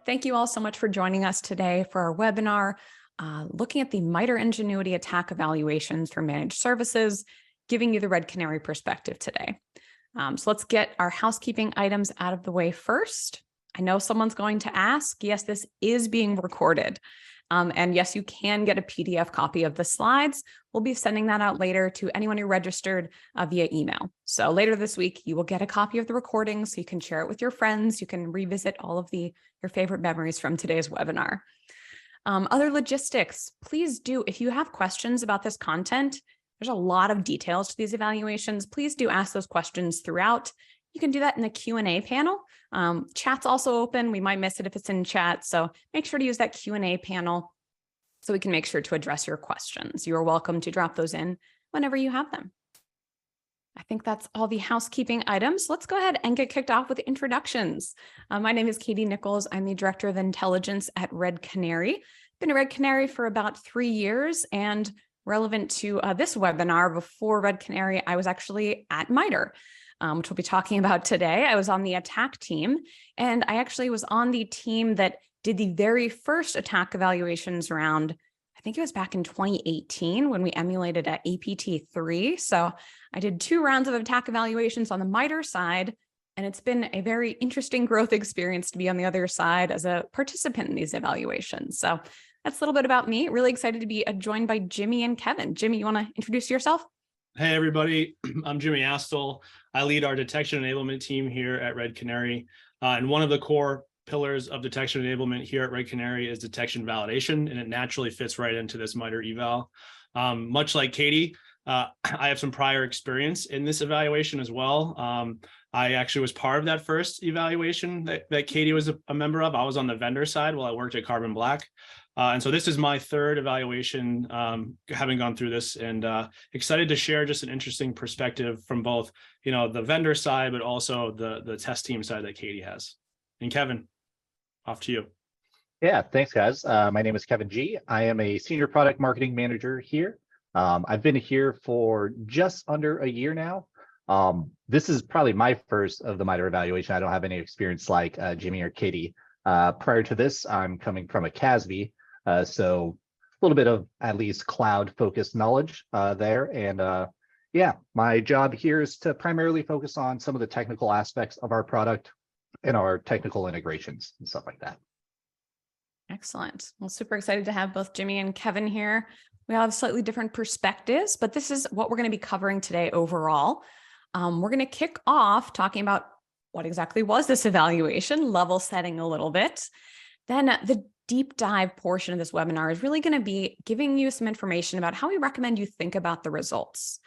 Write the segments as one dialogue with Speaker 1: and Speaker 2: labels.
Speaker 1: Thank you all so much for joining us today for our webinar, looking at the MITRE Engenuity attack evaluations for managed services, giving you the Red Canary perspective today. So let's get our housekeeping items out of the way first. I know someone's going to ask, yes, this is being recorded. And yes, you can get a PDF copy of the slides. We'll be sending that out later to anyone who registered via email. So later this week, you will get a copy of the recording so you can share it with your friends. You can revisit all of your favorite memories from today's webinar. Other logistics, please do, if you have questions about this content, there's a lot of details to these evaluations. Please do ask those questions throughout. You can do that in the Q&A panel. Chat's also open. We might miss it if it's in chat. So make sure to use that Q&A panel so we can make sure to address your questions. You are welcome to drop those in whenever you have them. I think that's all the housekeeping items. Let's go ahead and get kicked off with introductions. My name is Katie Nichols. I'm the Director of Intelligence at Red Canary. Been a Red Canary for about 3 years, and relevant to this webinar, before Red Canary, I was actually at MITRE, which we'll be talking about today. I was on the attack team, and I actually was on the team that did the very first attack evaluations round. I think it was back in 2018 when we emulated at APT3. So I did 2 rounds of attack evaluations on the MITRE side, and it's been a very interesting growth experience to be on the other side as a participant in these evaluations. So that's a little bit about me. Really excited to be joined by Jimmy and Kevin. Jimmy, you want to introduce yourself?
Speaker 2: Hey, everybody. I'm Jimmy Astle. I lead our detection enablement team here at Red Canary. And one of the core pillars of detection enablement here at Red Canary is detection validation, and it naturally fits right into this MITRE eval. Much like Katie, I have some prior experience in this evaluation as well. I actually was part of that first evaluation that Katie was a member of. I was on the vendor side while I worked at Carbon Black. And so this is my 3rd evaluation, having gone through this, and excited to share just an interesting perspective from both, the vendor side, but also the test team side that Katie has. And Kevin, off to you.
Speaker 3: Yeah, thanks, guys. My name is Kevin Gee. I am a senior product marketing manager here. I've been here for just under a year now. This is probably my first of the MITRE evaluation. I don't have any experience like Jimmy or Katie. Prior to this, I'm coming from a CASB. So a little bit of at least cloud-focused knowledge there. And yeah, my job here is to primarily focus on some of the technical aspects of our product and our technical integrations and stuff like that.
Speaker 1: Excellent. Well, super excited to have both Jimmy and Kevin here. We all have slightly different perspectives, but this is what we're going to be covering today overall. We're going to kick off talking about what exactly was this evaluation, level setting a little bit. Then the deep dive portion of this webinar is really going to be giving you some information about how we recommend you think about the results.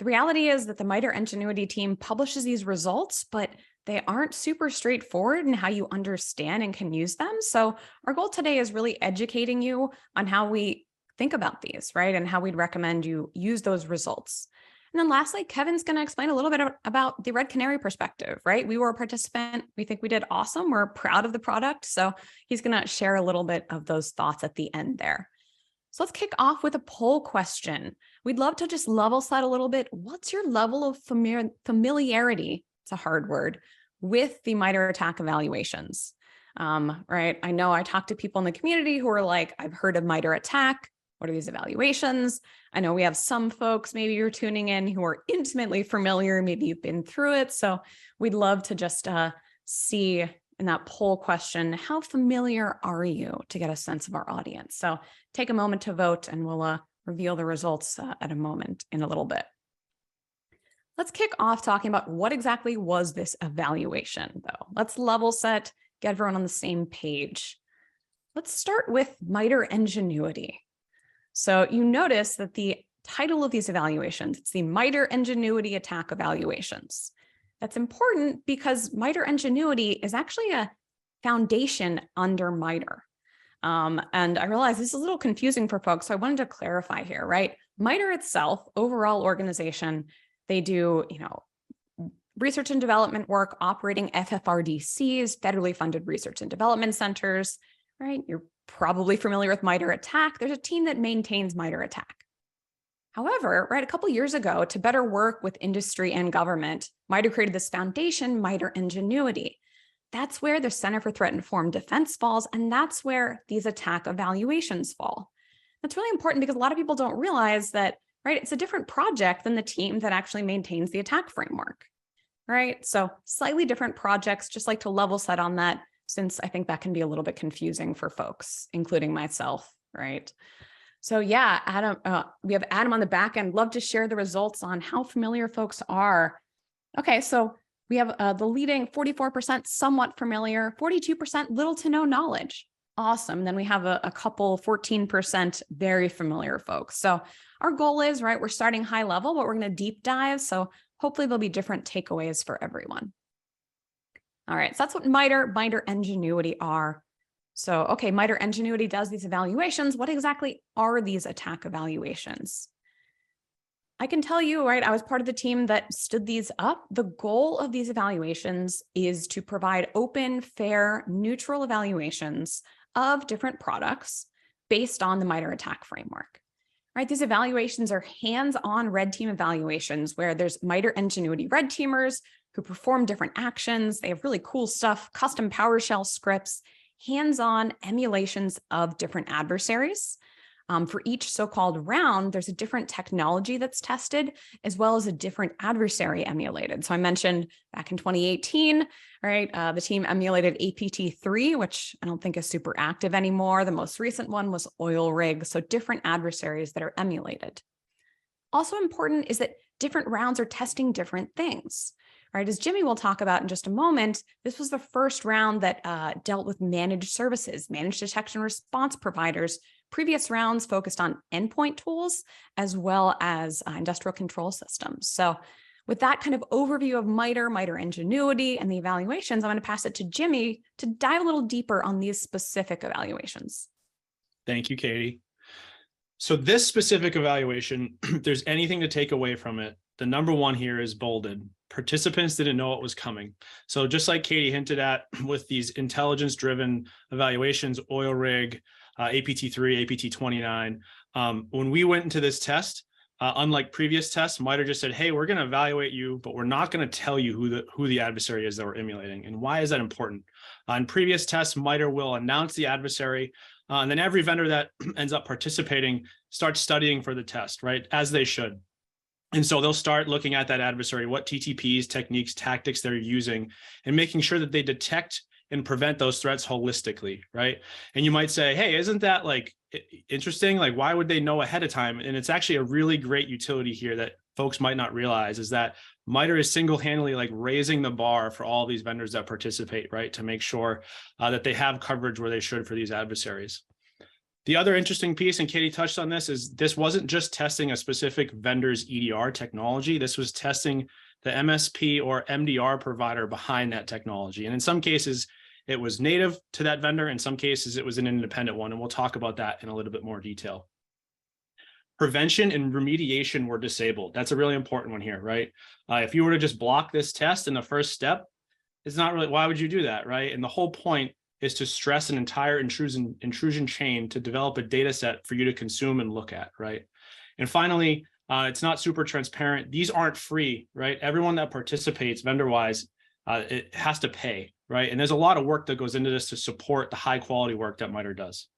Speaker 1: The reality is that the MITRE Engenuity team publishes these results, but they aren't super straightforward in how you understand and can use them. So our goal today is really educating you on how we think about these, right? And how we'd recommend you use those results. And then lastly, Kevin's going to explain a little bit about the Red Canary perspective, right? We were a participant. We think we did awesome. We're proud of the product. So he's going to share a little bit of those thoughts at the end there. So let's kick off with a poll question. We'd love to just level set a little bit. What's your level of familiarity? It's a hard word, with the MITRE attack evaluations, right? I know I talk to people in the community who are like, I've heard of MITRE attack. What are these evaluations? I know we have some folks, maybe you're tuning in, who are intimately familiar. Maybe you've been through it. So we'd love to just see in that poll question, how familiar are you, to get a sense of our audience? So take a moment to vote, and we'll reveal the results at a moment in a little bit. Let's kick off talking about what exactly was this evaluation, though. Let's level set, get everyone on the same page. Let's start with MITRE Engenuity. So you notice that the title of these evaluations, it's the MITRE Engenuity attack evaluations. That's important because MITRE Engenuity is actually a foundation under MITRE. And I realize this is a little confusing for folks, so I wanted to clarify here, right? MITRE itself, overall organization, they do, research and development work, operating FFRDCs, federally funded research and development centers, right? You're probably familiar with MITRE attack. There's a team that maintains MITRE attack. However, right, a couple years ago, to better work with industry and government, MITRE created this foundation, MITRE Engenuity. That's where the Center for Threat Informed Defense falls, and that's where these attack evaluations fall. That's really important because a lot of people don't realize that, right? It's a different project than the team that actually maintains the attack framework, right? So slightly different projects, just like to level set on that, since I think that can be a little bit confusing for folks, including myself, right? So yeah, Adam, we have Adam on the back end. Love to share the results on how familiar folks are. Okay, so we have the leading 44% somewhat familiar, 42% little to no knowledge. Awesome. Then we have a couple 14% very familiar folks. So our goal is, right, we're starting high level, but we're going to deep dive. So hopefully there'll be different takeaways for everyone. All right, so that's what MITRE Engenuity are. So, okay, MITRE Engenuity does these evaluations. What exactly are these attack evaluations? I can tell you, right, I was part of the team that stood these up. The goal of these evaluations is to provide open, fair, neutral evaluations of different products based on the MITRE attack framework. Right, these evaluations are hands-on red team evaluations where there's MITRE Engenuity red teamers who perform different actions. They have really cool stuff, custom PowerShell scripts, hands-on emulations of different adversaries. For each so-called round, there's a different technology that's tested, as well as a different adversary emulated. So I mentioned back in 2018, right, the team emulated APT3, which I don't think is super active anymore. The most recent one was oil rig, so different adversaries that are emulated. Also important is that different rounds are testing different things. Right, as Jimmy will talk about in just a moment, this was the first round that dealt with managed services, managed detection response providers. Previous rounds focused on endpoint tools as well as industrial control systems. So with that kind of overview of MITRE Engenuity, and the evaluations, I'm going to pass it to Jimmy to dive a little deeper on these specific evaluations.
Speaker 2: Thank you, Katie. So this specific evaluation, if there's anything to take away from it, the number one here is bolded. Participants didn't know it was coming. So just like Katie hinted at with these intelligence-driven evaluations, oil rig, APT3, APT29, when we went into this test, unlike previous tests, MITRE just said, hey, we're going to evaluate you, but we're not going to tell you who the adversary is that we're emulating. And why is that important? In previous tests, MITRE will announce the adversary, and then every vendor that ends up participating starts studying for the test, right? As they should. And so they'll start looking at that adversary, what TTPs, techniques, tactics they're using, and making sure that they detect and prevent those threats holistically, right? And you might say, hey, isn't that like interesting? Like, why would they know ahead of time? And it's actually a really great utility here that folks might not realize is that MITRE is single-handedly like raising the bar for all these vendors that participate, right? To make sure that they have coverage where they should for these adversaries. The other interesting piece, and Katie touched on this, is this wasn't just testing a specific vendor's EDR technology. This was testing the MSP or MDR provider behind that technology. And in some cases, it was native to that vendor. In some cases, it was an independent one. And we'll talk about that in a little bit more detail. Prevention and remediation were disabled. That's a really important one here, right? If you were to just block this test in the first step, it's not really, why would you do that, right? And the whole point is to stress an entire intrusion chain to develop a data set for you to consume and look at, right? And finally, it's not super transparent. These aren't free, right? Everyone that participates vendor-wise, it has to pay, right? And there's a lot of work that goes into this to support the high quality work that MITRE does.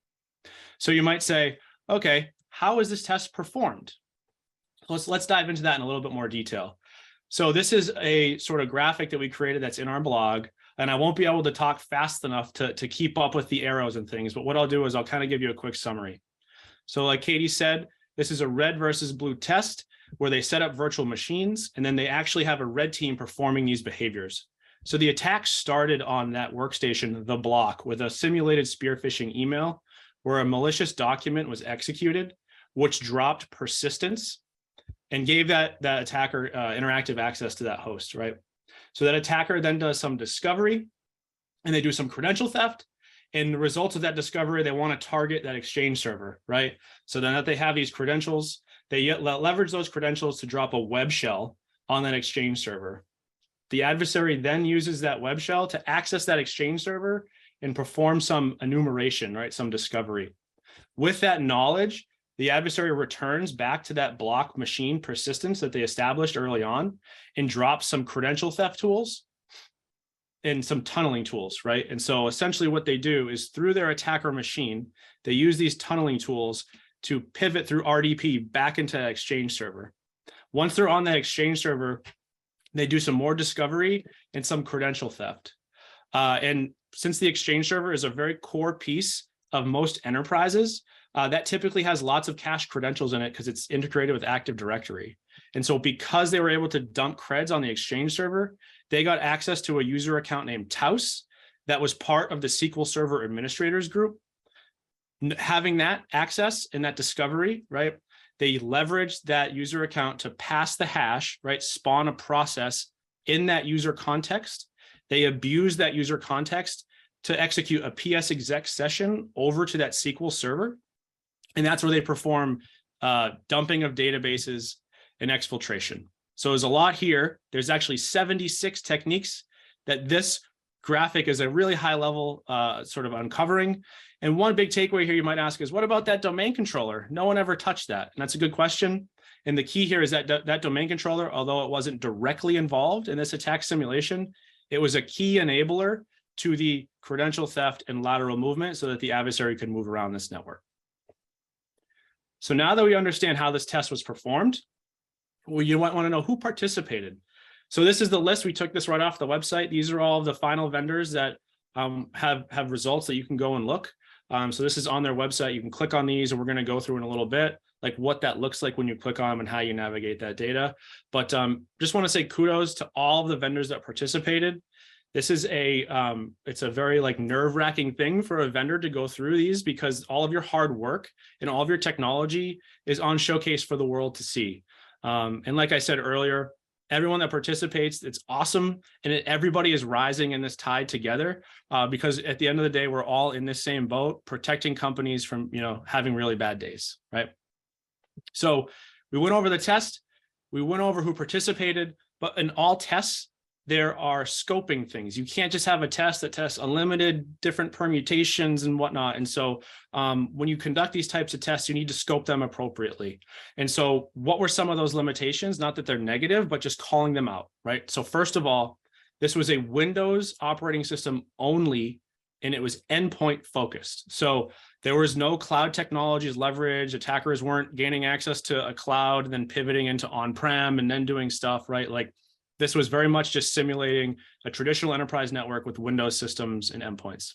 Speaker 2: So you might say, okay, how is this test performed? Let's dive into that in a little bit more detail. So this is a sort of graphic that we created that's in our blog. And I won't be able to talk fast enough to keep up with the arrows and things, but what I'll do is I'll kind of give you a quick summary. So like Katie said, this is a red versus blue test where they set up virtual machines, and then they actually have a red team performing these behaviors. So the attack started on that workstation, the block, with a simulated spear phishing email where a malicious document was executed, which dropped persistence and gave that attacker interactive access to that host, right? So that attacker then does some discovery and they do some credential theft. And the results of that discovery, they want to target that Exchange server, right? So then that they have these credentials, they leverage those credentials to drop a web shell on that Exchange server. The adversary then uses that web shell to access that Exchange server and perform some enumeration, right? Some discovery. With that knowledge, the adversary returns back to that block machine persistence that they established early on and drops some credential theft tools. and some tunneling tools, right? And so essentially what they do is through their attacker machine, they use these tunneling tools to pivot through RDP back into that Exchange server. Once they're on that Exchange server, they do some more discovery and some credential theft. And since the Exchange server is a very core piece of most enterprises, that typically has lots of cached credentials in it because it's integrated with Active Directory. And so because they were able to dump creds on the Exchange server, they got access to a user account named Taus that was part of the SQL Server Administrators group. Having that access and that discovery, right, they leveraged that user account to pass the hash, right, spawn a process in that user context. They abused that user context to execute a PS exec session over to that SQL server. And that's where they perform dumping of databases and exfiltration. So there's a lot here. There's actually 76 techniques that this graphic is a really high level sort of uncovering. And one big takeaway here you might ask is, what about that domain controller? No one ever touched that. And that's a good question. And the key here is that that domain controller, although it wasn't directly involved in this attack simulation, it was a key enabler to the credential theft and lateral movement so that the adversary could move around this network. So now that we understand how this test was performed, well, you might want to know who participated. So this is the list. We took this right off the website. These are all of the final vendors that have results that you can go and look. So this is on their website. You can click on these, and we're going to go through in a little bit, like what that looks like when you click on them and how you navigate that data. But just want to say kudos to all of the vendors that participated. This is it's a very like nerve-wracking thing for a vendor to go through these, because all of your hard work and all of your technology is on showcase for the world to see. And like I said earlier, everyone that participates, it's awesome. And everybody is rising in this tide together because at the end of the day, we're all in this same boat, protecting companies from, having really bad days, right? So we went over the test, we went over who participated, but in all tests, there are scoping things. You can't just have a test that tests unlimited different permutations and whatnot. And so when you conduct these types of tests, you need to scope them appropriately. And so what were some of those limitations? Not that they're negative, but just calling them out, right? So first of all, this was a Windows operating system only, and it was endpoint focused. So there was no cloud technologies leverage. Attackers weren't gaining access to a cloud and then pivoting into on-prem and then doing stuff, right? Like, this was very much just simulating a traditional enterprise network with Windows systems and endpoints.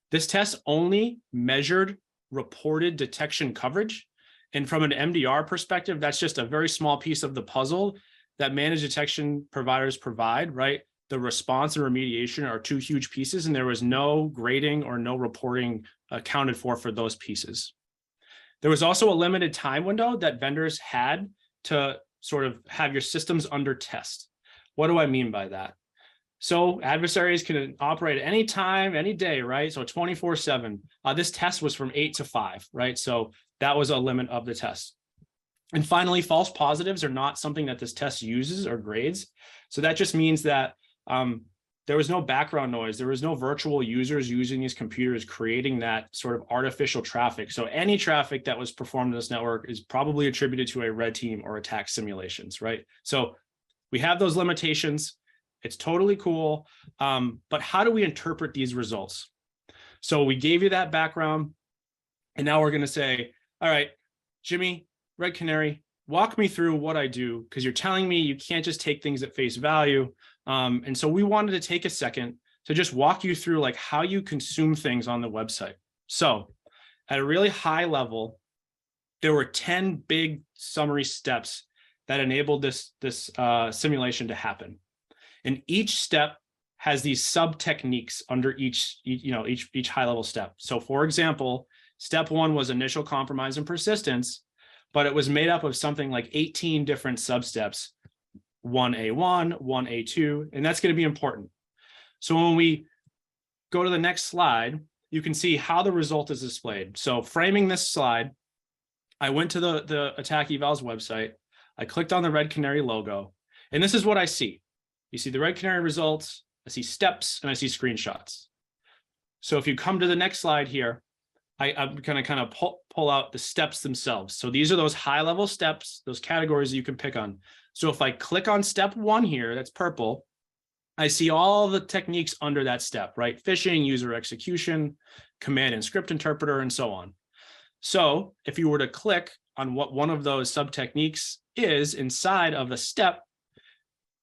Speaker 2: This test only measured reported detection coverage. And from an MDR perspective, that's just a very small piece of the puzzle that managed detection providers provide, right? The response and remediation are two huge pieces, and there was no grading or no reporting accounted for those pieces. There was also a limited time window that vendors had to sort of have your systems under test. What do I mean by that? So adversaries can operate at any time, any day, right? So 24/7. This test was from 8 to 5, right? So that was a limit of the test. And finally, false positives are not something that this test uses or grades. So that just means that there was no background noise. There was no virtual users using these computers creating that sort of artificial traffic. So any traffic that was performed in this network is probably attributed to a red team or attack simulations, right? So we have those limitations. It's totally cool. But how do we interpret these results? So we gave you that background, and now we're going to say, all right, Jimmy, Red Canary, walk me through what I do, because you're telling me you can't just take things at face value. And so we wanted to take a second to just walk you through like how you consume things on the website. So at a really high level, there were 10 big summary steps that enabled this simulation to happen. And each step has these sub techniques under each high level step. So for example, step 1 was initial compromise and persistence, but it was made up of something like 18 different sub steps. 1A1, 1A2, and that's going to be important. So when we go to the next slide, you can see how the result is displayed. So framing this slide, I went to the Attack Eval's website, I clicked on the Red Canary logo, and this is what I see. You see the Red Canary results, I see steps, and I see screenshots. So if you come to the next slide here, I'm going to kind of pull out the steps themselves. So these are those high-level steps, those categories that you can pick on. So if I click on step 1 here, that's purple, I see all the techniques under that step, right? Phishing, user execution, command and script interpreter, and so on. So if you were to click on what one of those sub techniques is inside of a step,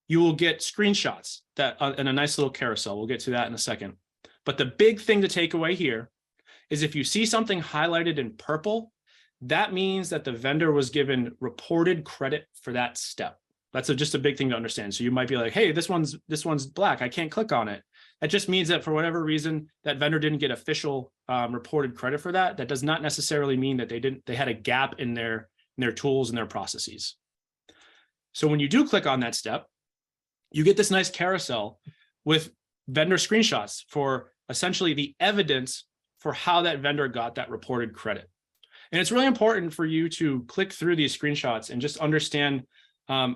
Speaker 2: you will get screenshots that in a nice little carousel. We'll get to that in a second. But the big thing to take away here is if you see something highlighted in purple, that means that the vendor was given reported credit for that step. That's just a big thing to understand. So you might be like, hey, this one's black, I can't click on it. That just means that for whatever reason, that vendor didn't get official reported credit for that. That does not necessarily mean that they had a gap in their tools and their processes. So when you do click on that step, you get this nice carousel with vendor screenshots for essentially the evidence for how that vendor got that reported credit. And it's really important for you to click through these screenshots and just understand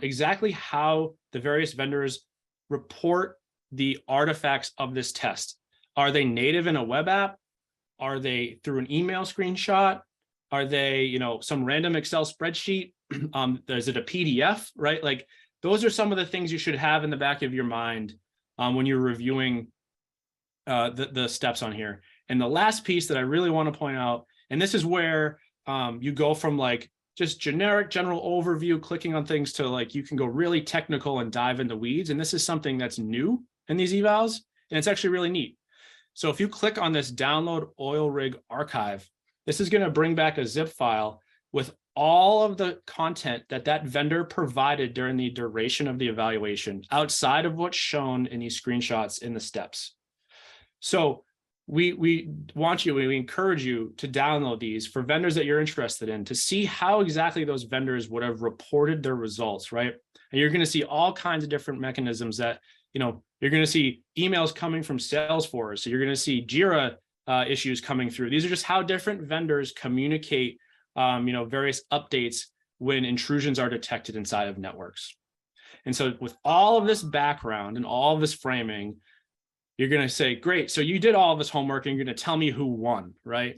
Speaker 2: exactly how the various vendors report the artifacts of this test. Are they native in a web app? Are they through an email screenshot? Are they, some random Excel spreadsheet? Is it a PDF, right? Like those are some of the things you should have in the back of your mind when you're reviewing the steps on here. And the last piece that I really want to point out, and this is where you go from like just generic general overview, clicking on things to like you can go really technical and dive into weeds. And this is something that's new in these evals, and it's actually really neat. So if you click on this download oil rig archive, this is going to bring back a zip file with all of the content that vendor provided during the duration of the evaluation outside of what's shown in these screenshots in the steps. So we encourage you to download these for vendors that you're interested in to see how exactly those vendors would have reported their results, right? And you're going to see all kinds of different mechanisms that, you're going to see emails coming from Salesforce. So you're going to see Jira issues coming through. These are just how different vendors communicate, various updates when intrusions are detected inside of networks. And so with all of this background and all of this framing, you're going to say, great, so you did all of this homework and you're going to tell me who won, right?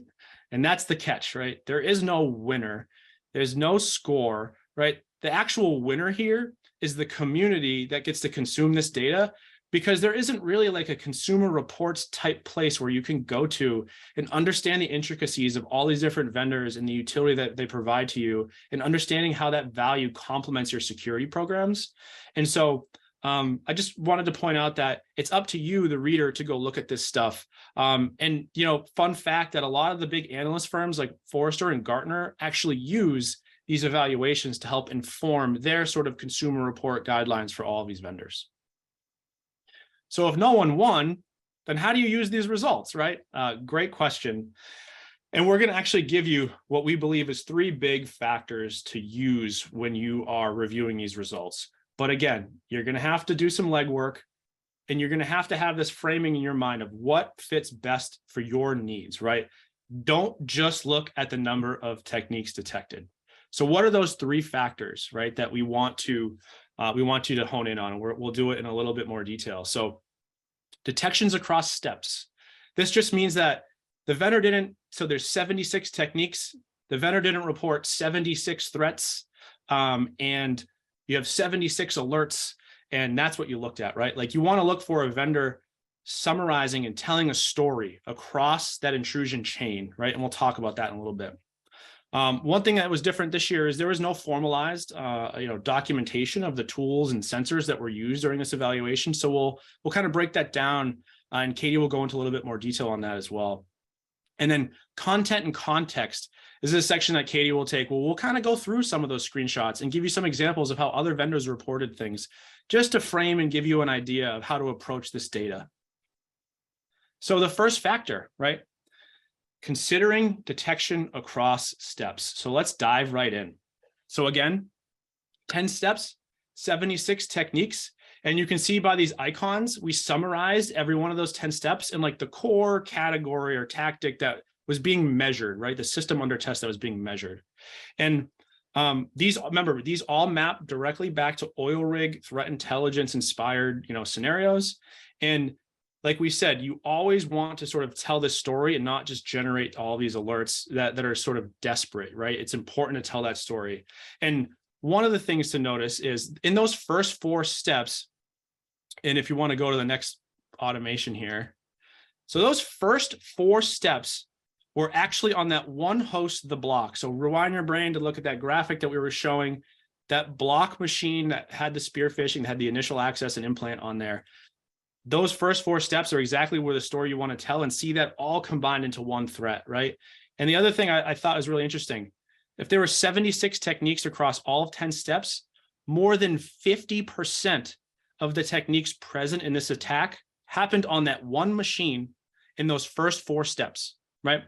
Speaker 2: And that's the catch, right? There is no winner. There's no score, right? The actual winner here is the community that gets to consume this data, because there isn't really like a consumer reports type place where you can go to and understand the intricacies of all these different vendors and the utility that they provide to you, and understanding how that value complements your security programs. And so I just wanted to point out that it's up to you, the reader, to go look at this stuff. And, fun fact that a lot of the big analyst firms like Forrester and Gartner actually use these evaluations to help inform their sort of consumer report guidelines for all of these vendors. So if no one won, then how do you use these results, right? Great question. And we're going to actually give you what we believe is 3 big factors to use when you are reviewing these results. But again, you're going to have to do some legwork, and you're going to have this framing in your mind of what fits best for your needs, right? Don't just look at the number of techniques detected. So what are those 3 factors, right, that we want you to hone in on? And we'll do it in a little bit more detail. So detections across steps. This just means that the vendor didn't, so there's 76 techniques. The vendor didn't report 76 threats, and you have 76 alerts, and that's what you looked at, right? Like you want to look for a vendor summarizing and telling a story across that intrusion chain, right? And we'll talk about that in a little bit. One thing that was different this year is there was no formalized, documentation of the tools and sensors that were used during this evaluation. So we'll kind of break that down, and Katie will go into a little bit more detail on that as well. And then content and context is a section that Katie will take. Well, we'll kind of go through some of those screenshots and give you some examples of how other vendors reported things, just to frame and give you an idea of how to approach this data. So the first factor, right? Considering detection across steps. So let's dive right in. So again, 10 steps, 76 techniques. And you can see by these icons, we summarized every one of those 10 steps in like the core category or tactic that was being measured, right? The system under test that was being measured. And these all map directly back to oil rig threat intelligence inspired, scenarios. And like we said, you always want to sort of tell this story and not just generate all these alerts that are sort of desperate, right? It's important to tell that story. And one of the things to notice is in those first 4 steps, And if you want to go to the next automation here. So those first 4 steps were actually on that one host of the block. So rewind your brain to look at that graphic that we were showing, that block machine that had the spearfishing, had the initial access and implant on there. Those first 4 steps are exactly where the story you want to tell, and see that all combined into one threat, right? And the other thing I thought was really interesting, if there were 76 techniques across all of 10 steps, more than 50% of the techniques present in this attack happened on that one machine in those first 4 steps, right?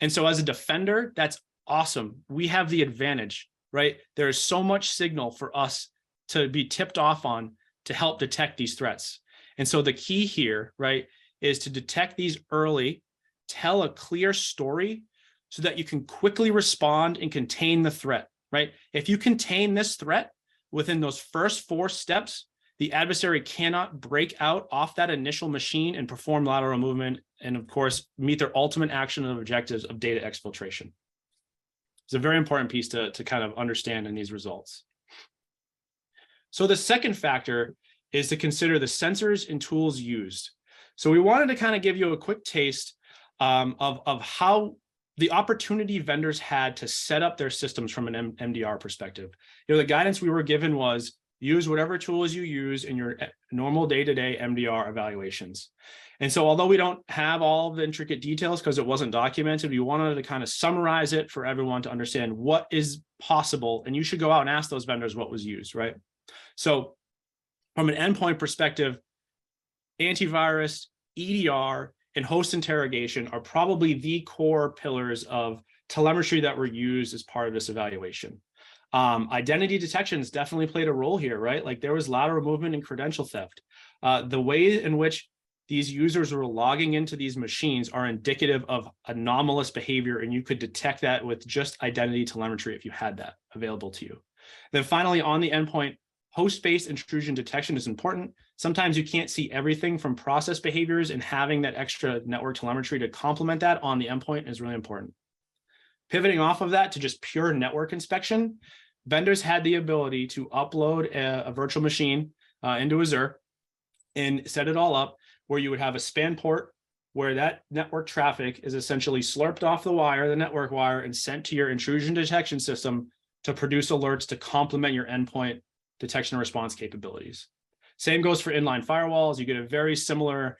Speaker 2: And so as a defender, that's awesome. We have the advantage, right? There is so much signal for us to be tipped off on to help detect these threats. And so the key here, right, is to detect these early, tell a clear story so that you can quickly respond and contain the threat, right? If you contain this threat within those first 4 steps, the adversary cannot break out off that initial machine and perform lateral movement, and of course, meet their ultimate action and objectives of data exfiltration. It's a very important piece to kind of understand in these results. So the second factor is to consider the sensors and tools used. So we wanted to kind of give you a quick taste of how the opportunity vendors had to set up their systems from an MDR perspective. You know, the guidance we were given was use whatever tools you use in your normal day-to-day MDR evaluations. And so although we don't have all the intricate details because it wasn't documented, we wanted to kind of summarize it for everyone to understand what is possible. And you should go out and ask those vendors what was used, right? So from an endpoint perspective, antivirus, EDR, and host interrogation are probably the core pillars of telemetry that were used as part of this evaluation. Identity detections definitely played a role here, right? Like there was lateral movement and credential theft. The way in which these users were logging into these machines are indicative of anomalous behavior, and you could detect that with just identity telemetry if you had that available to you. Then finally, on the endpoint, host-based intrusion detection is important. Sometimes you can't see everything from process behaviors, and having that extra network telemetry to complement that on the endpoint is really important. Pivoting off of that to just pure network inspection, vendors had the ability to upload a virtual machine into Azure and set it all up where you would have a span port where that network traffic is essentially slurped off the wire, the network wire, and sent to your intrusion detection system to produce alerts to complement your endpoint detection and response capabilities. Same goes for inline firewalls. You get a very similar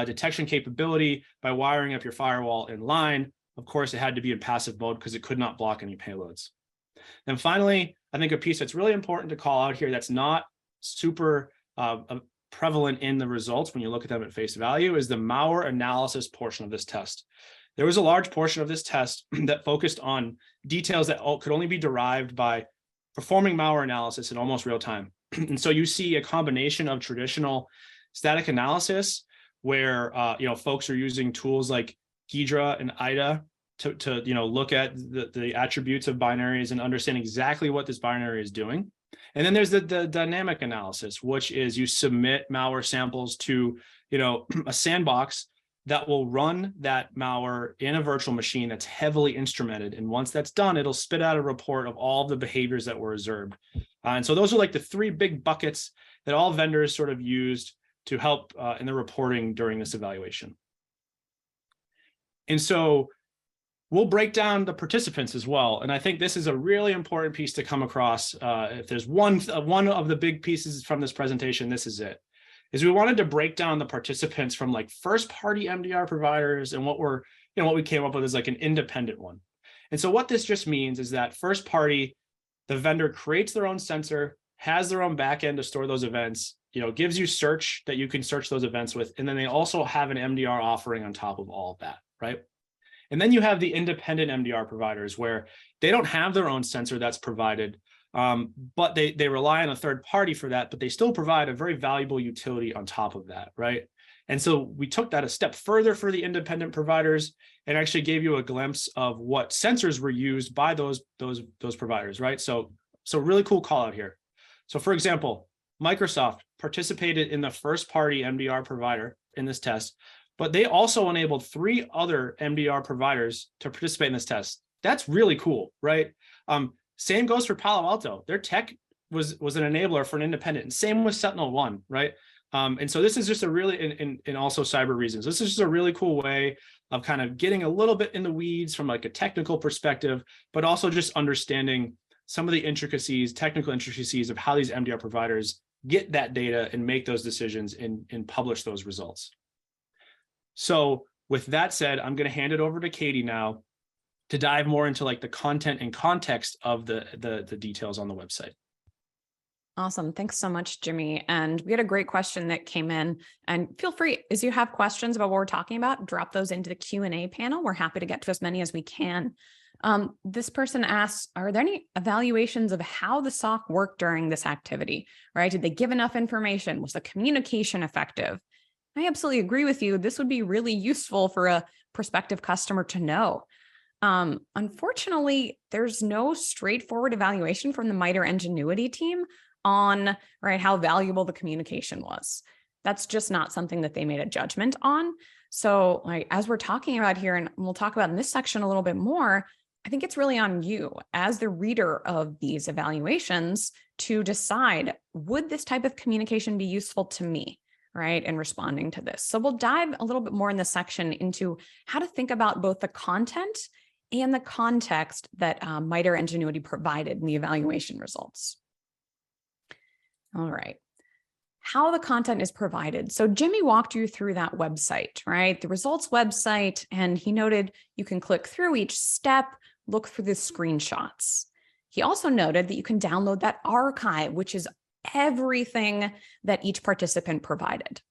Speaker 2: detection capability by wiring up your firewall in line. Of course, it had to be in passive mode because it could not block any payloads. Then finally, I think a piece that's really important to call out here that's not super prevalent in the results when you look at them at face value is the malware analysis portion of this test. There was a large portion of this test that focused on details that could only be derived by performing malware analysis in almost real time. And so you see a combination of traditional static analysis where folks are using tools like Ghidra and IDA to look at the attributes of binaries and understand exactly what this binary is doing. And then there's the dynamic analysis, which is you submit malware samples to a sandbox that will run that malware in a virtual machine that's heavily instrumented. And once that's done, it'll spit out a report of all the behaviors that were observed. And so those are like the 3 big buckets that all vendors sort of used to help in the reporting during this evaluation. And so we'll break down the participants as well. And I think this is a really important piece to come across. If there's one of the big pieces from this presentation, this is it. Is we wanted to break down the participants from like first-party MDR providers and what we came up with is like an independent one. And so what this just means is that first party, the vendor creates their own sensor, has their own backend to store those events, gives you search that you can search those events with, and then they also have an MDR offering on top of all of that, right? And then you have the independent MDR providers where they don't have their own sensor that's provided, but they rely on a third party for that, but they still provide a very valuable utility on top of that, right? And so we took that a step further for the independent providers and actually gave you a glimpse of what sensors were used by those providers, right? So really cool call out here. So for example, Microsoft participated in the first party MDR provider in this test, but they also enabled 3 other MDR providers to participate in this test. That's really cool, right? Same goes for Palo Alto. Their tech was an enabler for an independent, and same with SentinelOne, right? And so this is just a really, and also cyber reasons, this is just a really cool way of kind of getting a little bit in the weeds from like a technical perspective, but also just understanding some of the intricacies, technical intricacies of how these MDR providers get that data and make those decisions and publish those results. So with that said, I'm going to hand it over to Katie now to dive more into like the content and context of the details on the website.
Speaker 1: Awesome. Thanks so much, Jimmy. And we had a great question that came in, and feel free, as you have questions about what we're talking about, drop those into the Q&A panel. We're happy to get to as many as we can. This person asks, are there any evaluations of how the SOC worked during this activity, right? Did they give enough information? Was the communication effective? I absolutely agree with you. This would be really useful for a prospective customer to know. Unfortunately, there's no straightforward evaluation from the MITRE Engenuity team on, right, how valuable the communication was. That's just not something that they made a judgment on. So like, as we're talking about here, and we'll talk about in this section a little bit more, I think it's really on you as the reader of these evaluations to decide, would this type of communication be useful to me, right, in responding to this? So we'll dive a little bit more in this section into how to think about both the content and the context that MITRE Engenuity provided in the evaluation results. All right. How the content is provided. So Jimmy walked you through that website, right? The results website, and he noted you can click through each step, look for the screenshots. He also noted that you can download that archive, which is everything that each participant provided.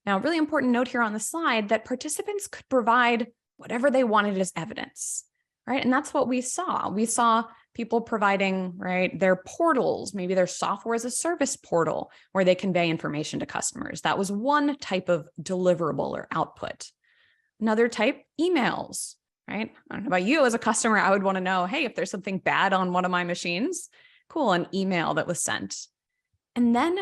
Speaker 1: Now, a really important note here on the slide that participants could provide whatever they wanted as evidence, right? And that's what we saw. We saw people providing, right, their portals, maybe their software as a service portal where they convey information to customers. That was one type of deliverable or output. Another type, emails, right? I don't know about you as a customer, I would want to know, hey, if there's something bad on one of my machines, cool, an email that was sent. And then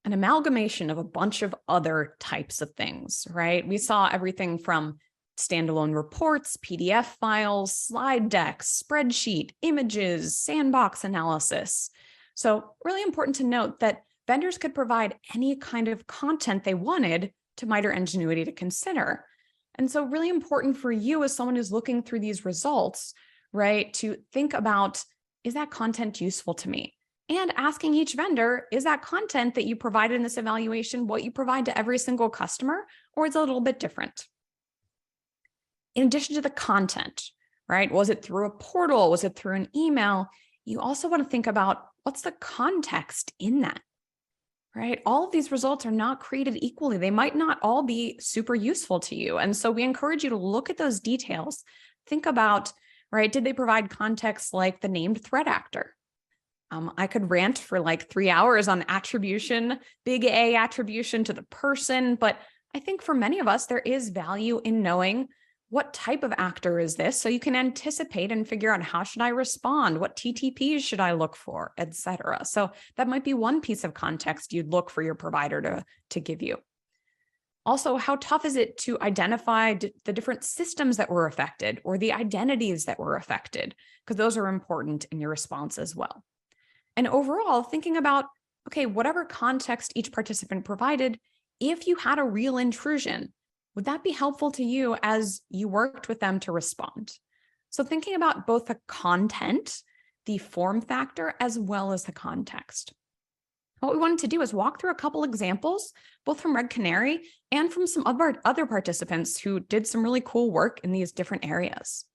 Speaker 1: an amalgamation of a bunch of other types of things, right? We saw everything from standalone reports, PDF files, slide decks, spreadsheet, images, sandbox analysis. So really important to note that vendors could provide any kind of content they wanted to MITRE Engenuity to consider. And so really important for you as someone who's looking through these results, right, to think about, is that content useful to me? And asking each vendor, is that content that you provided in this evaluation what you provide to every single customer, or is it a little bit different? In addition to the content, right? Was it through a portal? Was it through an email? You also want to think about what's the context in that, right? All of these results are not created equally. They might not all be super useful to you. And so we encourage you to look at those details. Think about, right? Did they provide context like the named threat actor? I could rant for like 3 hours on attribution, big A attribution to the person, but I think for many of us, there is value in knowing what type of actor is this, so you can anticipate and figure out how should I respond, what TTPs should I look for, et cetera. So that might be one piece of context you'd look for your provider to give you. Also, how tough is it to identify the different systems that were affected or the identities that were affected? Because those are important in your response as well. And overall, thinking about, okay, whatever context each participant provided, if you had a real intrusion, would that be helpful to you as you worked with them to respond? So thinking about both the content, the form factor, as well as the context. What we wanted to do is walk through a couple examples, both from Red Canary and from some other participants who did some really cool work in these different areas.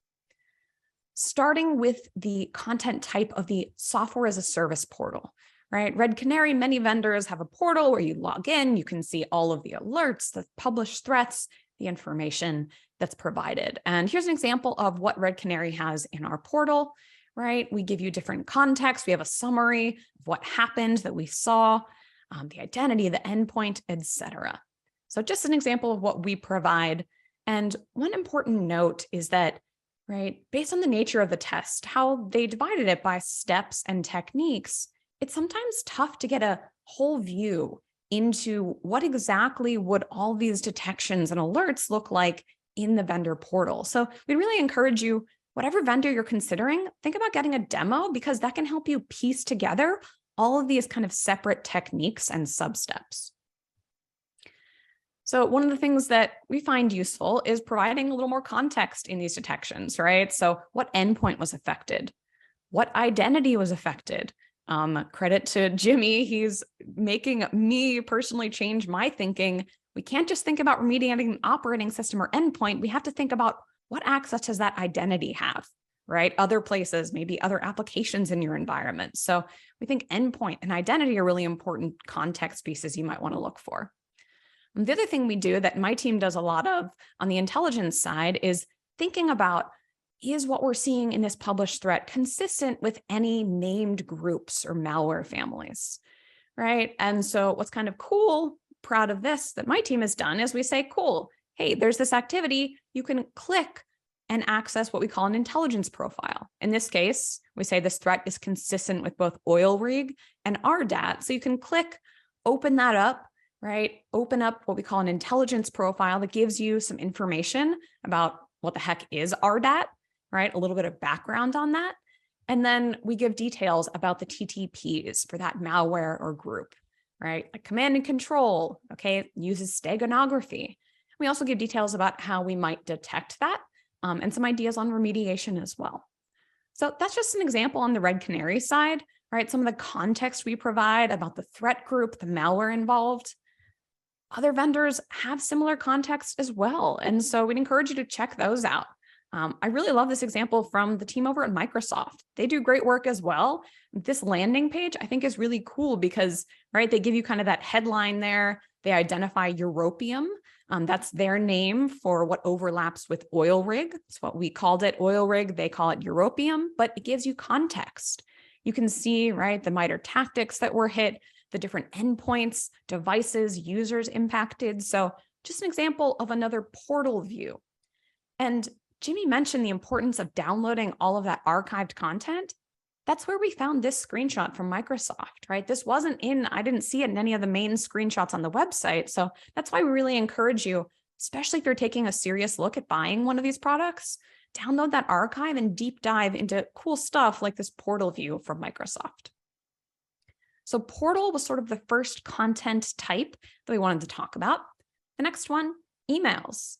Speaker 1: Starting with the content type of the software as a service portal, right? Red Canary, many vendors have a portal where you log in, you can see all of the alerts, the published threats, the information that's provided. And here's an example of what Red Canary has in our portal, right? We give you different context. We have a summary of what happened that we saw, the identity, the endpoint, etc. So just an example of what we provide. And one important note is that, right, based on the nature of the test, how they divided it by steps and techniques, it's sometimes tough to get a whole view into what exactly would all these detections and alerts look like in the vendor portal. So we really encourage you, whatever vendor you're considering, think about getting a demo because that can help you piece together all of these kind of separate techniques and sub-steps. So one of the things that we find useful is providing a little more context in these detections, right? So what endpoint was affected? What identity was affected? Credit to Jimmy, he's making me personally change my thinking. We can't just think about remediating an operating system or endpoint. We have to think about what access does that identity have, right? Other places, maybe other applications in your environment. So we think endpoint and identity are really important context pieces you might want to look for. And the other thing we do that my team does a lot of on the intelligence side is thinking about, is what we're seeing in this published threat consistent with any named groups or malware families, right? And so what's kind of cool, proud of this, that my team has done is we say, cool, hey, there's this activity, you can click and access what we call an intelligence profile. In this case, we say this threat is consistent with both oil rig and RDAT. So you can click, open that up, right? Open up what we call an intelligence profile that gives you some information about what the heck is RDAT, right? A little bit of background on that. And then we give details about the TTPs for that malware or group, right? Like command and control, okay, uses steganography. We also give details about how we might detect that and some ideas on remediation as well. So that's just an example on the Red Canary side, right? Some of the context we provide about the threat group, the malware involved. Other vendors have similar context as well. And so we'd encourage you to check those out. I really love this example from the team over at Microsoft. They do great work as well. This landing page, I think, is really cool because, right, they give you kind of that headline there. They identify Europium. That's their name for what overlaps with oil rig. It's what we called it, oil rig. They call it Europium, but it gives you context. You can see, right, the MITRE tactics that were hit, the different endpoints, devices, users impacted. So just an example of another portal view. And Jimmy mentioned the importance of downloading all of that archived content. That's where we found this screenshot from Microsoft, right? This wasn't I didn't see it in any of the main screenshots on the website. So that's why we really encourage you, especially if you're taking a serious look at buying one of these products, download that archive and deep dive into cool stuff like this portal view from Microsoft. So portal was sort of the first content type that we wanted to talk about. The next one, emails.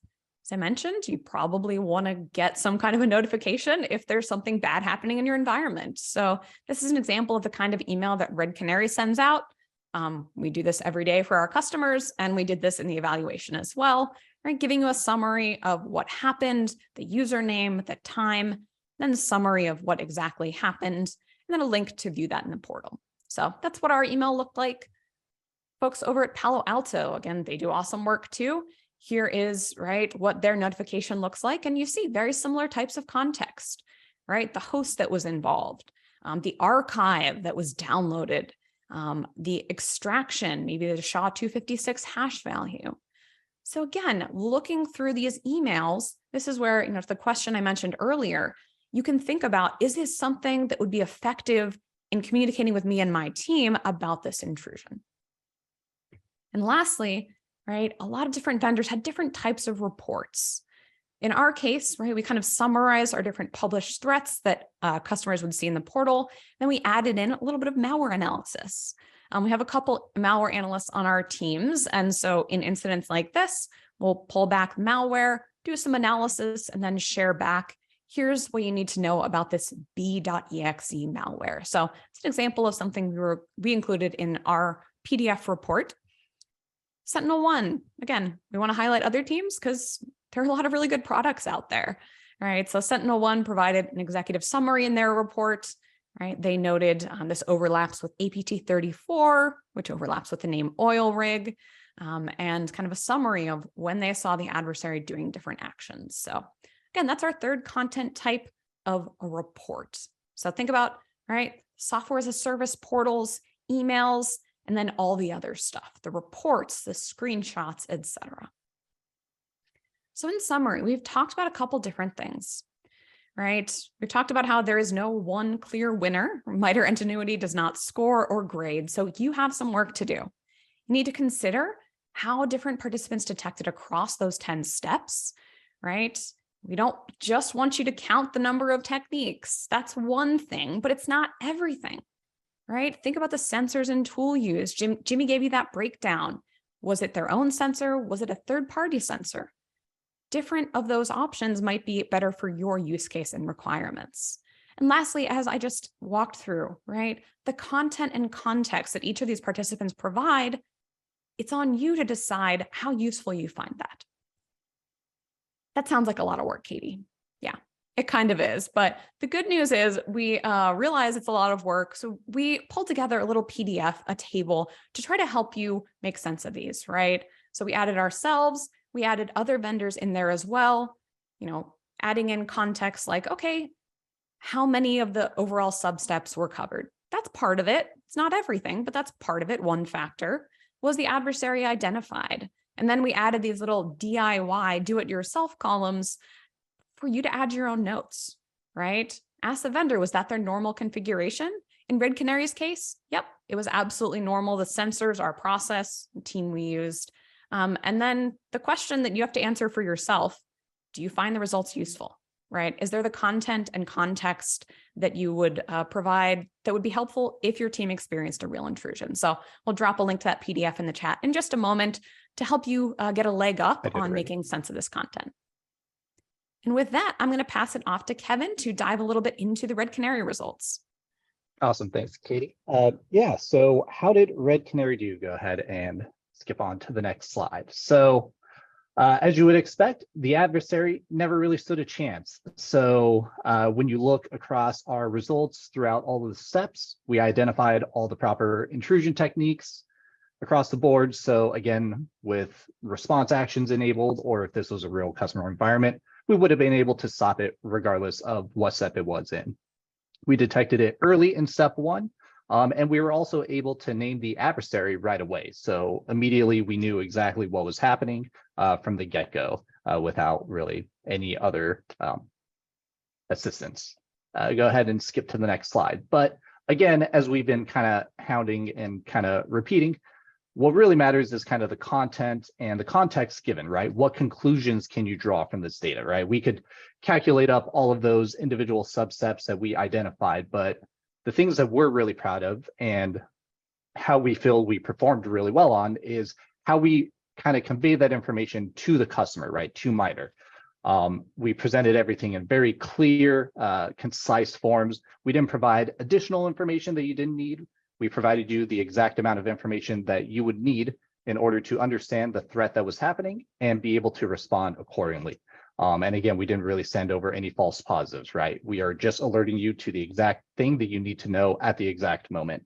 Speaker 1: As I mentioned, you probably want to get some kind of a notification if there's something bad happening in your environment. So this is an example of the kind of email that Red Canary sends out. We do this every day for our customers, and we did this in the evaluation as well, right? Giving you a summary of what happened, the username, the time, then a summary of what exactly happened, and then a link to view that in the portal. So that's what our email looked like. Folks over at Palo Alto, again, they do awesome work too. Here is, right, what their notification looks like. And you see very similar types of context, right? The host that was involved, the archive that was downloaded, the extraction, maybe the SHA-256 hash value. So again, looking through these emails, this is where, the question I mentioned earlier, you can think about, is this something that would be effective in communicating with me and my team about this intrusion? And lastly, right, a lot of different vendors had different types of reports. In our case, right, we kind of summarize our different published threats that customers would see in the portal. Then we added in a little bit of malware analysis. We have a couple malware analysts on our teams. And so in incidents like this, we'll pull back malware, do some analysis, and then share back, here's what you need to know about this b.exe malware. So it's an example of something we included in our PDF report. SentinelOne, again, we want to highlight other teams because there are a lot of really good products out there, right? So SentinelOne provided an executive summary in their report, right? They noted this overlaps with APT34, which overlaps with the name oil rig, and kind of a summary of when they saw the adversary doing different actions. So again, that's our third content type of a report. So think about, right, software as a service portals, emails, and then all the other stuff, the reports, the screenshots, etc. So in summary, we've talked about a couple different things, right? We've talked about how there is no one clear winner. MITRE Engenuity does not score or grade, so you have some work to do. You need to consider how different participants detected across those 10 steps, right? We don't just want you to count the number of techniques. That's one thing, but it's not everything. Right? Think about the sensors and tool use. Jimmy gave you that breakdown. Was it their own sensor? Was it a third-party sensor? Different of those options might be better for your use case and requirements. And lastly, as I just walked through, right, the content and context that each of these participants provide, it's on you to decide how useful you find that. That sounds like a lot of work, Katie. Yeah, it kind of is. But the good news is we realize it's a lot of work. So we pulled together a little PDF, a table, to try to help you make sense of these, right? So we added ourselves, we added other vendors in there as well, adding in context like, okay, how many of the overall sub-steps were covered? That's part of it. It's not everything, but that's part of it. One factor was the adversary identified. And then we added these little DIY, do-it-yourself columns for you to add your own notes, right? Ask the vendor, was that their normal configuration? In Red Canary's case, yep, it was absolutely normal. The sensors, our process, the team we used. And then the question that you have to answer for yourself, do you find the results useful, right? Is there the content and context that you would provide that would be helpful if your team experienced a real intrusion? So we'll drop a link to that PDF in the chat in just a moment to help you get a leg up on making sense of this content. And with that, I'm going to pass it off to Kevin to dive a little bit into the Red Canary results.
Speaker 3: Awesome. Thanks, Katie. Yeah, so how did Red Canary do? Go ahead and skip on to the next slide. So as you would expect, the adversary never really stood a chance. So when you look across our results throughout all of the steps, we identified all the proper intrusion techniques across the board. So again, with response actions enabled, or if this was a real customer environment, we would have been able to stop it regardless of what step it was in. We detected it early in step one, and we were also able to name the adversary right away. So immediately we knew exactly what was happening from the get-go without really any other assistance. Go ahead and skip to the next slide. But again, as we've been kind of hounding and kind of repeating, what really matters is kind of the content and the context given, right? What conclusions can you draw from this data, right? We could calculate up all of those individual substeps that we identified, but the things that we're really proud of and how we feel we performed really well on is how we kind of convey that information to the customer, right? To MITRE. We presented everything in very clear, concise forms. We didn't provide additional information that you didn't need. We provided you the exact amount of information that you would need in order to understand the threat that was happening and be able to respond accordingly. And again, we didn't really send over any false positives, right? We are just alerting you to the exact thing that you need to know at the exact moment.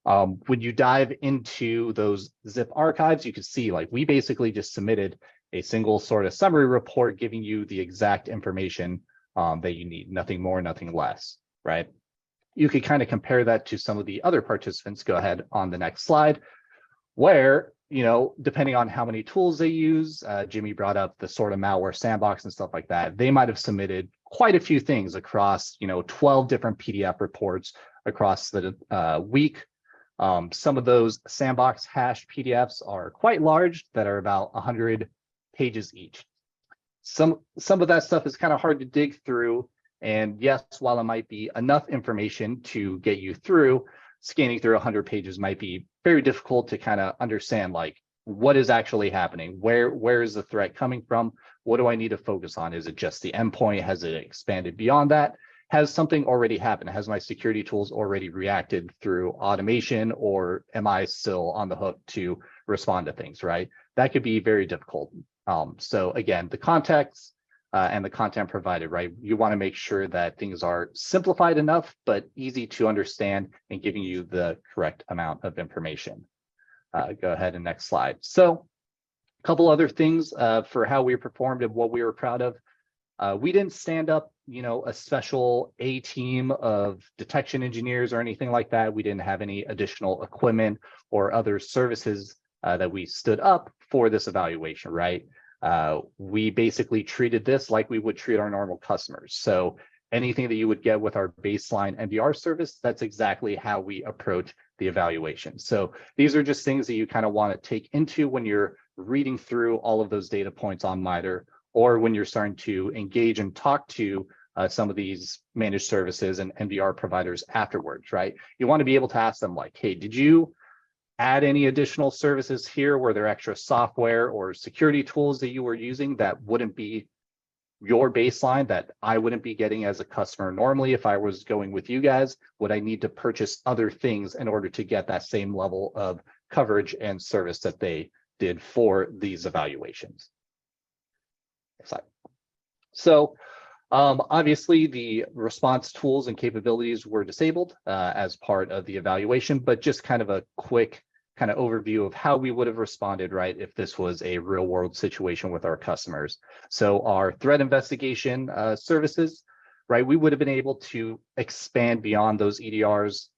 Speaker 3: When you dive into those zip archives, you can see like we basically just submitted a single sort of summary report giving you the exact information that you need, nothing more, nothing less, right? You could kind of compare that to some of the other participants. Go ahead on the next slide, where, depending on how many tools they use, Jimmy brought up the sort of malware sandbox and stuff like that. They might have submitted quite a few things across, 12 different PDF reports across the week. Some of those sandbox hash PDFs are quite large, that are about 100 pages each. Some of that stuff is kind of hard to dig through. And yes, while it might be enough information to get you through, scanning through 100 pages might be very difficult to kind of understand, like, what is actually happening? Where is the threat coming from? What do I need to focus on? Is it just the endpoint? Has it expanded beyond that? Has something already happened? Has my security tools already reacted through automation, or am I still on the hook to respond to things, right? That could be very difficult. So again, the context and the content provided, right? You want to make sure that things are simplified enough, but easy to understand and giving you the correct amount of information. Go ahead and next slide. So a couple other things for how we performed and what we were proud of. We didn't stand up, a special A team of detection engineers or anything like that. We didn't have any additional equipment or other services that we stood up for this evaluation, right? We basically treated this like we would treat our normal customers. So anything that you would get with our baseline MDR service, that's exactly how we approach the evaluation. So these are just things that you kind of want to take into when you're reading through all of those data points on MITRE, or when you're starting to engage and talk to some of these managed services and MDR providers afterwards, right? You want to be able to ask them like, hey, did you add any additional services here? Were there extra software or security tools that you were using that wouldn't be your baseline, that I wouldn't be getting as a customer normally if I was going with you guys? Would I need to purchase other things in order to get that same level of coverage and service that they did for these evaluations? So obviously the response tools and capabilities were disabled as part of the evaluation, but just kind of a quick kind of overview of how we would have responded, right, if this was a real world situation with our customers. So our threat investigation services, right, we would have been able to expand beyond those EDRs,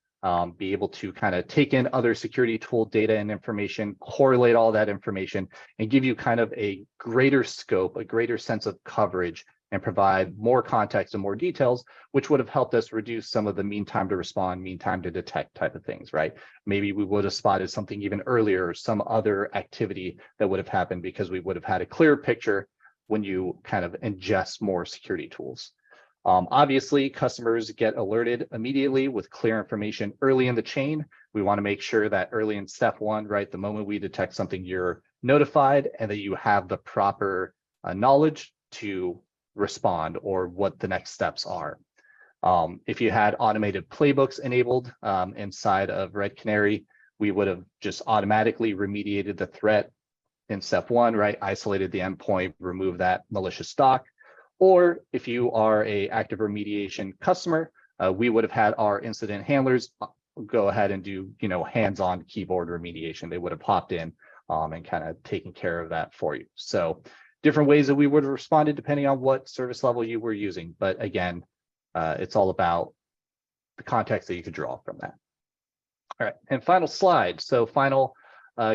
Speaker 3: be able to kind of take in other security tool data and information, correlate all that information, and give you kind of a greater scope, a greater sense of coverage, and provide more context and more details, which would have helped us reduce some of the mean time to respond, mean time to detect type of things, right? Maybe we would have spotted something even earlier, or some other activity that would have happened because we would have had a clear picture when you kind of ingest more security tools. Obviously, customers get alerted immediately with clear information early in the chain. We want to make sure that early in step one, right, the moment we detect something, you're notified and that you have the proper knowledge to respond or what the next steps are. If you had automated playbooks enabled inside of Red Canary, we would have just automatically remediated the threat in step one, right? Isolated the endpoint, remove that malicious doc. Or if you are a active remediation customer, we would have had our incident handlers go ahead and do, hands-on keyboard remediation. They would have popped in and kind of taken care of that for you. So different ways that we would have responded depending on what service level you were using. But again, it's all about the context that you could draw from that. All right, and final slide. So final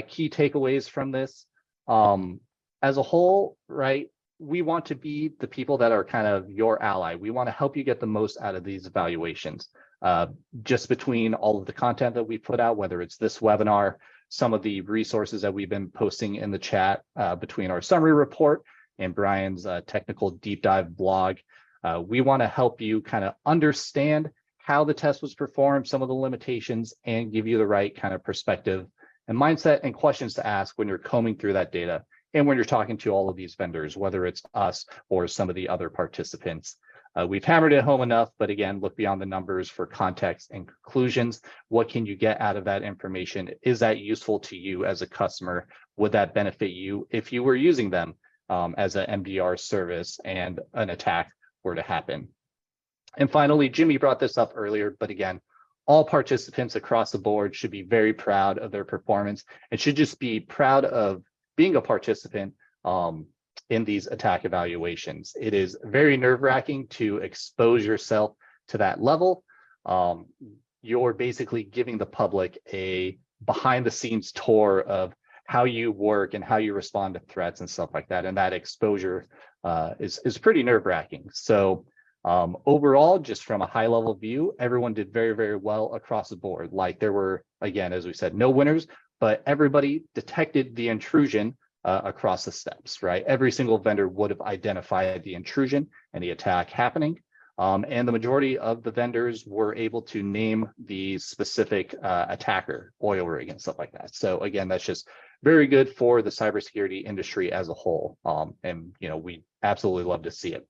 Speaker 3: key takeaways from this. As a whole, right, we want to be the people that are kind of your ally. We want to help you get the most out of these evaluations. Just between all of the content that we put out, whether it's this webinar, some of the resources that we've been posting in the chat between our summary report and Brian's technical deep dive blog. We want to help you kind of understand how the test was performed, some of the limitations, and give you the right kind of perspective and mindset and questions to ask when you're combing through that data and when you're talking to all of these vendors, whether it's us or some of the other participants. We've hammered it home enough, but again, look beyond the numbers for context and conclusions. What can you get out of that information? Is that useful to you as a customer? Would that benefit you if you were using them as an MDR service and an attack were to happen? And finally, Jimmy brought this up earlier, but again, all participants across the board should be very proud of their performance and should just be proud of being a participant in these attack evaluations. It is very nerve-wracking to expose yourself to that level. You're basically giving the public a behind-the-scenes tour of how you work and how you respond to threats and stuff like that. And that exposure is pretty nerve-wracking. So overall, just from a high-level view, everyone did very, very well across the board. Like there were, again, as we said, no winners, but everybody detected the intrusion across the steps, right? Every single vendor would have identified the intrusion and the attack happening. And the majority of the vendors were able to name the specific attacker, oil rig and stuff like that. So again, that's just very good for the cybersecurity industry as a whole. And we absolutely love to see it.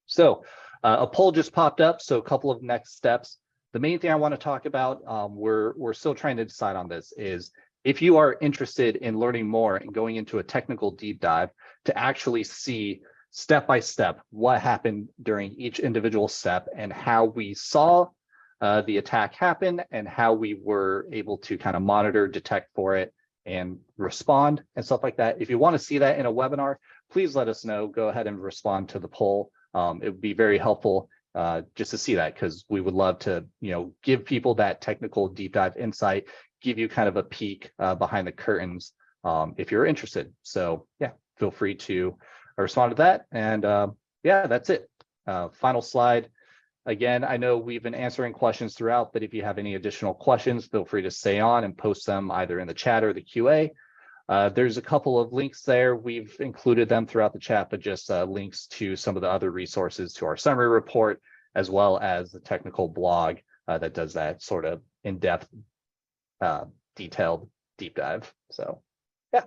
Speaker 3: So a poll just popped up. So a couple of next steps. The main thing I want to talk about, we're still trying to decide on this, is if you are interested in learning more and going into a technical deep dive to actually see step by step what happened during each individual step and how we saw the attack happen and how we were able to kind of monitor, detect for it, and respond and stuff like that. If you want to see that in a webinar, please let us know. Go ahead and respond to the poll. It would be very helpful just to see that, because we would love to give people that technical deep dive insight, give you kind of a peek behind the curtains if you're interested. So yeah, feel free to respond to that. And yeah, that's it. Final slide. Again, I know we've been answering questions throughout, but if you have any additional questions, feel free to stay on and post them either in the chat or the QA. There's a couple of links there. We've included them throughout the chat, but just links to some of the other resources to our summary report, as well as the technical blog that does that sort of in-depth, detailed deep dive. So yeah,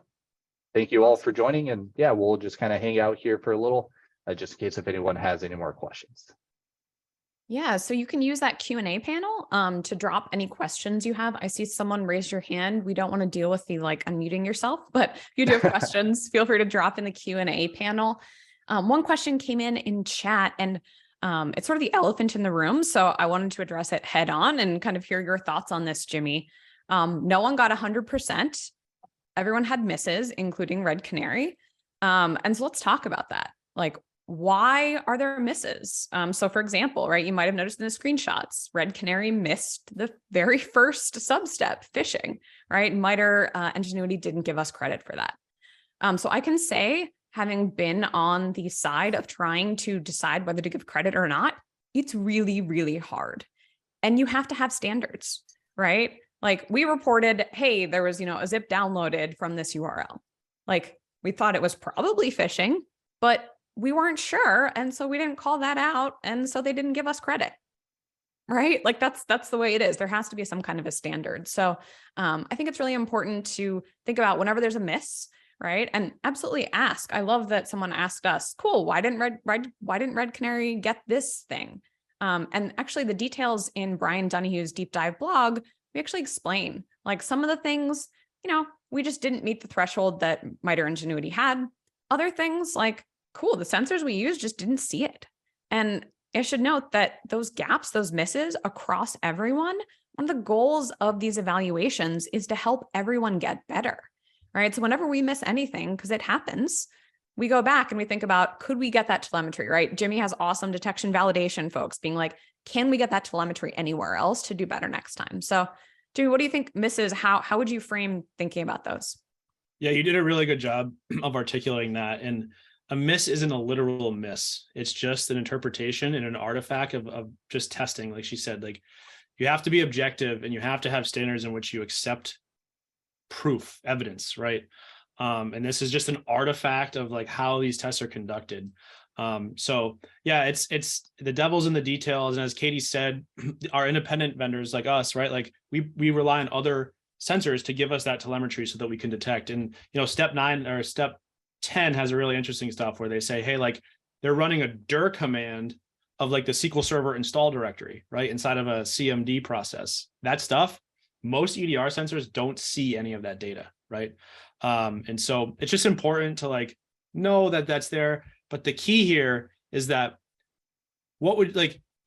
Speaker 3: thank you all for joining. And yeah, we'll just kind of hang out here for a little, just in case if anyone has any more questions.
Speaker 1: Yeah, so you can use that Q&A panel to drop any questions you have. I see someone raise your hand. We don't want to deal with the like unmuting yourself, but if you do have questions, feel free to drop in the Q&A panel. One question came in chat, and it's sort of the elephant in the room. So I wanted to address it head on and kind of hear your thoughts on this, Jimmy. No one got 100%. Everyone had misses, including Red Canary. And so let's talk about that. Like, why are there misses? So for example, right, you might have noticed in the screenshots, Red Canary missed the very first sub-step, phishing, right? MITRE Engenuity didn't give us credit for that. So I can say, having been on the side of trying to decide whether to give credit or not, it's really, really hard. And you have to have standards, right? Like we reported, hey, there was, a zip downloaded from this URL. Like we thought it was probably phishing, but we weren't sure. And so we didn't call that out. And so they didn't give us credit, right? Like that's the way it is. There has to be some kind of a standard. So I think it's really important to think about whenever there's a miss, right? And absolutely ask. I love that someone asked us, cool, why didn't Red Canary get this thing? And actually the details in Brian Donahue's deep dive blog, we actually explain like some of the things, we just didn't meet the threshold that MITRE Engenuity had. Other things like, cool, the sensors we used just didn't see it. And I should note that those gaps, those misses across everyone, one of the goals of these evaluations is to help everyone get better, right? So whenever we miss anything, because it happens, we go back and we think about, could we get that telemetry, right? Jimmy has awesome detection validation folks being like, can we get that telemetry anywhere else to do better next time? So Jimmy, what do you think misses? How would you frame thinking about those?
Speaker 2: Yeah, you did a really good job of articulating that. And a miss isn't a literal miss. It's just an interpretation and an artifact of just testing. Like she said, like you have to be objective and you have to have standards in which you accept proof, evidence, right? And this is just an artifact of like how these tests are conducted. So yeah, it's the devil's in the details. And as Katie said, our independent vendors like us, right? Like we rely on other sensors to give us that telemetry so that we can detect. And, step 9 or step 10 has a really interesting stuff where they say, hey, like they're running a dir command of like the SQL Server install directory, right? Inside of a CMD process. That stuff, most EDR sensors don't see any of that data, right? And so it's just important to like know that that's there. But the key here is that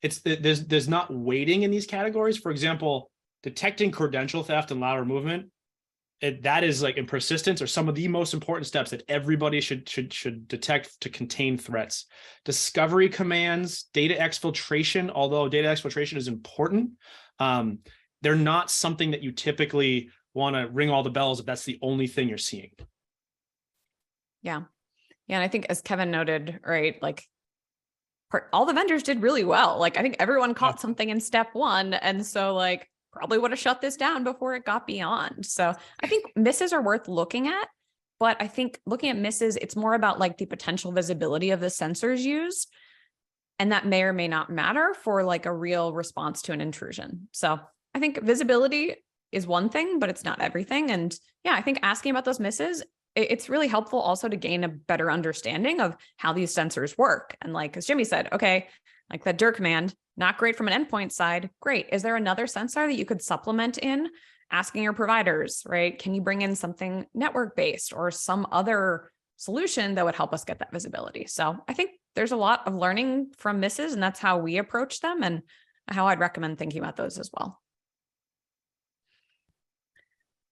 Speaker 2: there's not weighting in these categories. For example, detecting credential theft and lateral movement, that is like in persistence are some of the most important steps that everybody should detect to contain threats. Discovery commands, data exfiltration, although data exfiltration is important, they're not something that you typically want to ring all the bells if that's the only thing you're seeing.
Speaker 1: Yeah. Yeah. And I think as Kevin noted, right, like all the vendors did really well. Like I think everyone caught something in step 1. And so like, probably would have shut this down before it got beyond. So I think misses are worth looking at, but I think looking at misses, it's more about like the potential visibility of the sensors used. And that may or may not matter for like a real response to an intrusion. So I think visibility is one thing, but it's not everything. And yeah, I think asking about those misses, it's really helpful also to gain a better understanding of how these sensors work. And like, as Jimmy said, okay, like that dir command, not great from an endpoint side. Great. Is there another sensor that you could supplement in? Asking your providers, right? Can you bring in something network-based or some other solution that would help us get that visibility? So I think there's a lot of learning from misses, and that's how we approach them and how I'd recommend thinking about those as well.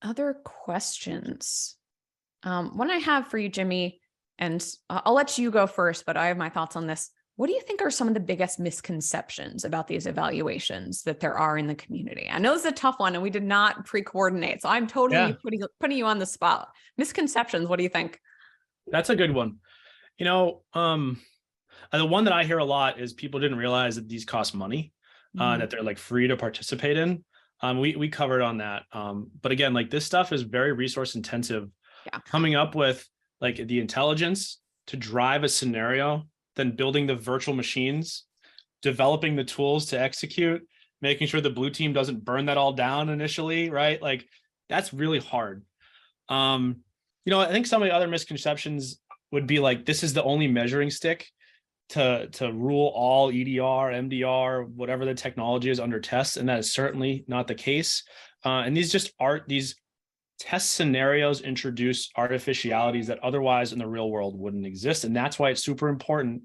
Speaker 1: Other questions? One I have for you, Jimmy, and I'll let you go first, but I have my thoughts on this. What do you think are some of the biggest misconceptions about these evaluations that there are in the community? I know it's a tough one and we did not pre-coordinate, so I'm totally putting you on the spot. Misconceptions, what do you think?
Speaker 2: That's a good one. The one that I hear a lot is people didn't realize that these cost money, that they're like free to participate in. We covered on that. But again, like this stuff is very resource intensive.
Speaker 1: Yeah.
Speaker 2: Coming up with like the intelligence to drive a scenario, then building the virtual machines, developing the tools to execute, making sure the blue team doesn't burn that all down initially, right? Like That's really hard. I think some of the other misconceptions would be like, this is the only measuring stick to rule all EDR, MDR, whatever the technology is under tests. And that is certainly not the case. And these test scenarios introduce artificialities that otherwise in the real world wouldn't exist. And that's why it's super important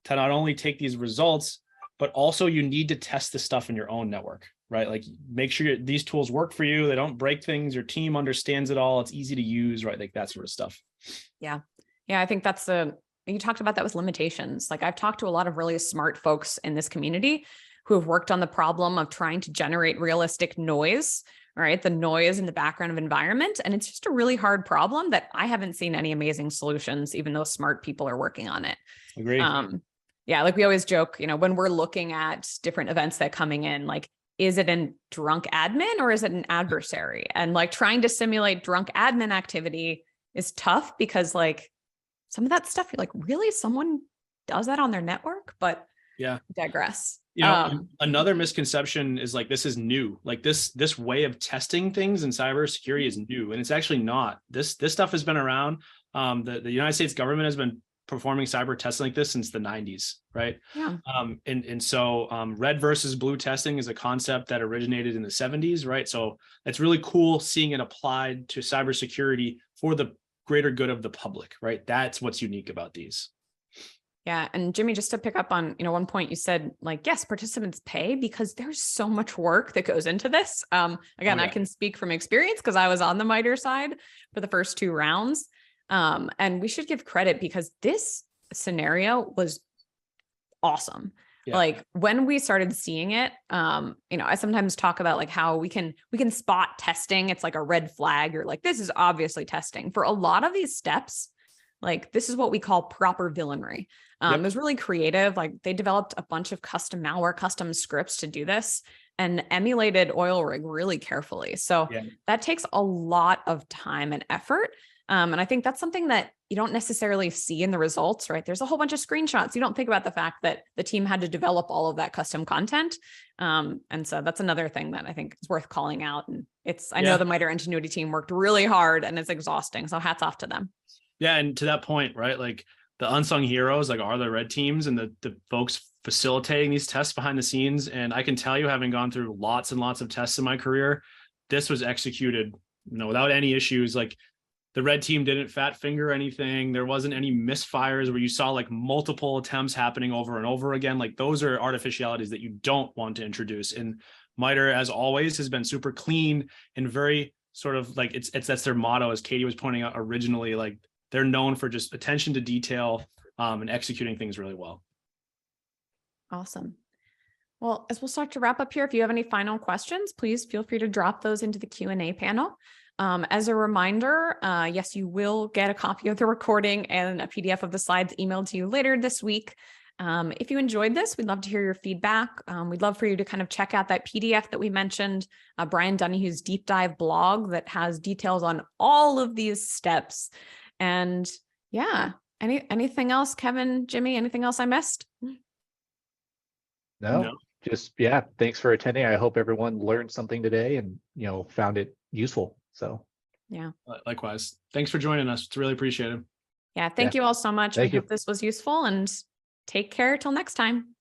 Speaker 2: to not only take these results, but also you need to test the stuff in your own network, right? Like make sure these tools work for you. They don't break things. Your team understands it all. It's easy to use, right? Like that sort of stuff.
Speaker 1: Yeah. Yeah. I think you talked about that with limitations. Like I've talked to a lot of really smart folks in this community who have worked on the problem of trying to generate realistic noise, right? The noise in the background of environment. And it's just a really hard problem that I haven't seen any amazing solutions, even though smart people are working on it.
Speaker 2: Agree.
Speaker 1: Yeah. Like we always joke, when we're looking at different events that coming in, like, is it a drunk admin or is it an adversary? And like trying to simulate drunk admin activity is tough because like some of that stuff, you're like, really, someone does that on their network? But
Speaker 2: yeah,
Speaker 1: digress.
Speaker 2: Another misconception is like, this is new. Like this way of testing things in cybersecurity is new, and it's actually not. This stuff has been around. The United States government has been performing cyber testing like this since the 90s, right?
Speaker 1: Yeah.
Speaker 2: So red versus blue testing is a concept that originated in the 70s, right? So it's really cool seeing it applied to cybersecurity for the greater good of the public, right? That's what's unique about these.
Speaker 1: Yeah. And Jimmy, just to pick up on, one point you said, like, yes, participants pay because there's so much work that goes into this. Again, I can speak from experience because I was on the MITRE side for the first 2 rounds. And we should give credit because this scenario was awesome. Yeah. Like when we started seeing it, I sometimes talk about like how we can spot testing. It's like a red flag. You're like, this is obviously testing. For a lot of these steps, like this is what we call proper villainry. It was really creative. Like they developed a bunch of custom malware, custom scripts to do this and emulated oil rig really carefully. So that takes a lot of time and effort. And I think that's something that you don't necessarily see in the results, right? There's a whole bunch of screenshots. You don't think about the fact that the team had to develop all of that custom content. And so that's another thing that I think is worth calling out. And I know the MITRE Engenuity team worked really hard and it's exhausting. So hats off to them.
Speaker 2: Yeah. And to that point, right? Like the unsung heroes, like are the red teams and the folks facilitating these tests behind the scenes. And I can tell you, having gone through lots and lots of tests in my career, this was executed, without any issues. Like the red team didn't fat finger anything. There wasn't any misfires where you saw like multiple attempts happening over and over again. Like those are artificialities that you don't want to introduce. And MITRE, as always, has been super clean and very sort of like that's their motto, as Katie was pointing out originally. Like they're known for just attention to detail and executing things really well.
Speaker 1: Awesome. Well, as we'll start to wrap up here, if you have any final questions, please feel free to drop those into the Q&A panel. As a reminder, yes, you will get a copy of the recording and a PDF of the slides emailed to you later this week. If you enjoyed this, we'd love to hear your feedback. We'd love for you to kind of check out that PDF that we mentioned, Brian Dunhu's deep dive blog that has details on all of these steps. And yeah, anything else, Kevin, Jimmy, anything else I missed?
Speaker 3: No. Just, thanks for attending. I hope everyone learned something today and, found it useful. So,
Speaker 1: yeah.
Speaker 2: Likewise. Thanks for joining us. It's really appreciated.
Speaker 1: Yeah. Thank you all so much. We hope this was useful and take care till next time.